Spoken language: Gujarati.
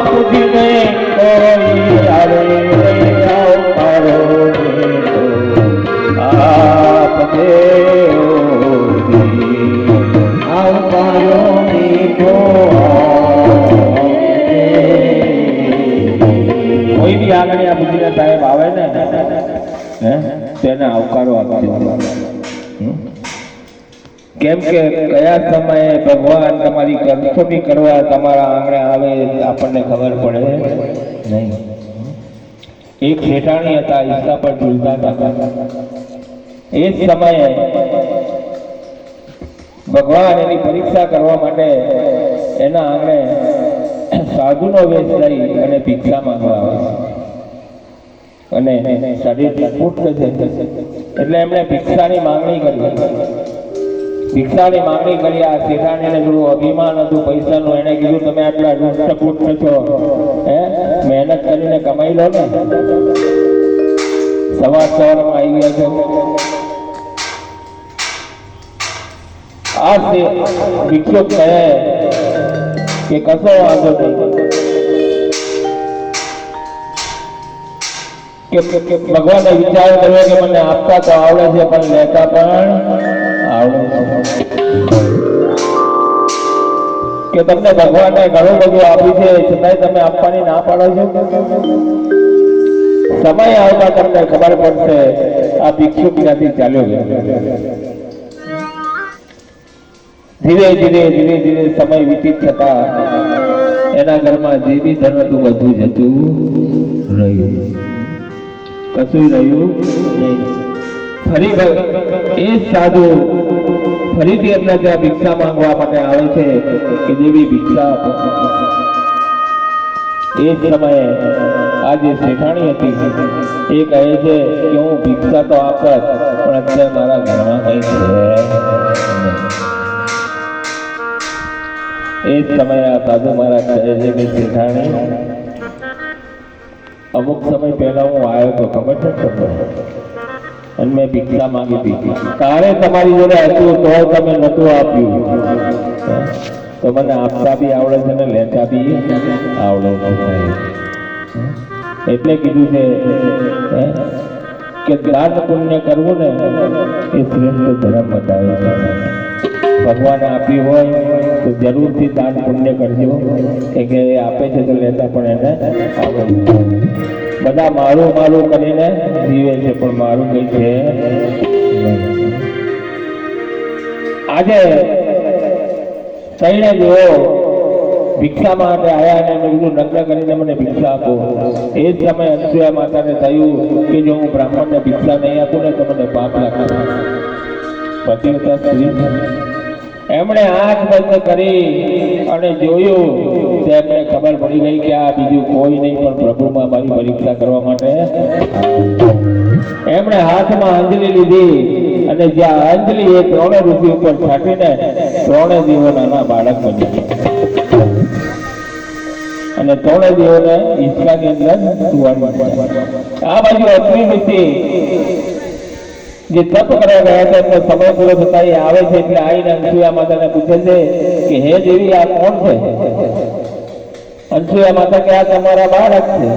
પૂછીને કોઈ આવે આવકારો આપને આવકારો મીઠો કોઈ બી આગળ આ પૂછીને સાહેબ આવે ને તેને આવકારો આપજો કેમ કે કયા સમયે ભગવાન તમારી કસોટી કરવા તમારા આંગણે આવે આપણને ખબર પડે નહીં. એક શેઠાણી હતા, ઈસા પર ઝૂલતા હતા. એ જ સમયે ભગવાન એની પરીક્ષા કરવા માટે એના આંગણે સાધુનો વેશ લઈ અને ભિક્ષા માંગવા આવે અને શરીર પુષ્ટ છે એટલે એમણે ભિક્ષાની માંગણી કરી. ભિક્ષાની માંગણી કરી. આ શેઠાણીને થોડું અભિમાન હતું પૈસાનું. એને કીધું તમે આટલા રૂષ્ટપુષ્ટ છો, મહેનત કરીને કમાઈ લો ને, સવારમાં આવી ગયા છો. આ ભિક્ષુક કહે કે કશો વાંધો નહીં, કે ભગવાને વિચાર કર્યો કે મને આપતા તો આવડે છે પણ લેતા પણ આવડે છે, કે તમને ભગવાને ઘણું બધું આપ્યું છે છતાંય તમે આપવાની ના પાડો છો. સમય આવતા તમને ખબર પડશે આ ભિક્ષુક ત્યાંથી ચાલ્યો ગયો. ધીરે ધીરે ધીરે ધીરે સમય વીતી થતા એના ઘરમાં જે બી ધન હતું બધું જતું રહ્યું, કશું રહ્યું નહીં. ફરી એ સાધુ ફરીથી એમના ત્યાં ભિક્ષા માંગવા માટે આવે છે કે દેવી ભિક્ષા આપો. એ જ સમયે આ જે શેઠાણી હતી એ કહે છે કે હું ભિક્ષા તો આપત પણ અત્યારે મારા ઘરમાં કઈ છે. એ જ સમયે આ સાધુ મહારાજ કહે છે કે શેઠાણી અમુક સમય પહેલા હું આવ્યો તો ખબર છે અને મેં ભિક્ષા માંગી હતી. તારે તમારી જોડે હતું તો તમે નતું આપ્યું, તો મને આપતા બી આવડે છે ને લેતા બી આવડે છે. એટલે કીધું છે કે દાન પુણ્ય કરવું ને એ શ્રેષ્ઠ ધર્મ બતાવે છે. ભગવાને આપ્યું હોય તો જરૂરથી દાન પુણ્ય કરજો, કે આપે છે તો લેતા પણ એને આવડે. બધા મારું મારું કરીને જીવે છે પણ મારું કઈ છે. આજે તઈને જેવો ભિક્ષા માટે આવ્યા અને મેં કીધું નગ્ન કરીને મને ભિક્ષા આપો. એ જ સમયે અનસૂયા માતાને થયું કે જો હું બ્રાહ્મણને ભિક્ષા નહીં આપું ને તો મને પાપ લાગે. પતિવ્રતા સ્ત્રી એમણે આંખ બંધ કરી અને જોયું તો એમને ખબર પડી ગઈ કે આ બીજું કોઈ નહીં પણ પ્રભુમાં મારી પરીક્ષા કરવા માટે. એમણે હાથમાં અંજલિ લીધી અને જ્યાં અંજલિ એ ત્રણે ઋષિ ઉપર છાંટીને ત્રણે દીવો નાના બાળક બન્યા અને ત્રણે દીવોને ઈચ્છાની અંદર સુવાનું. આ બાજુ અગ્નિ ઋષિ જે તપ કરવા ગયા હતા એમનો સમય પૂરો થતા એ આવે છે એટલે આવીને અનસૂયા માતાને પૂછે છે કે હે દેવી આ કોણ છે? અનસૂયા માતા કે આ તમારા બાળક છે.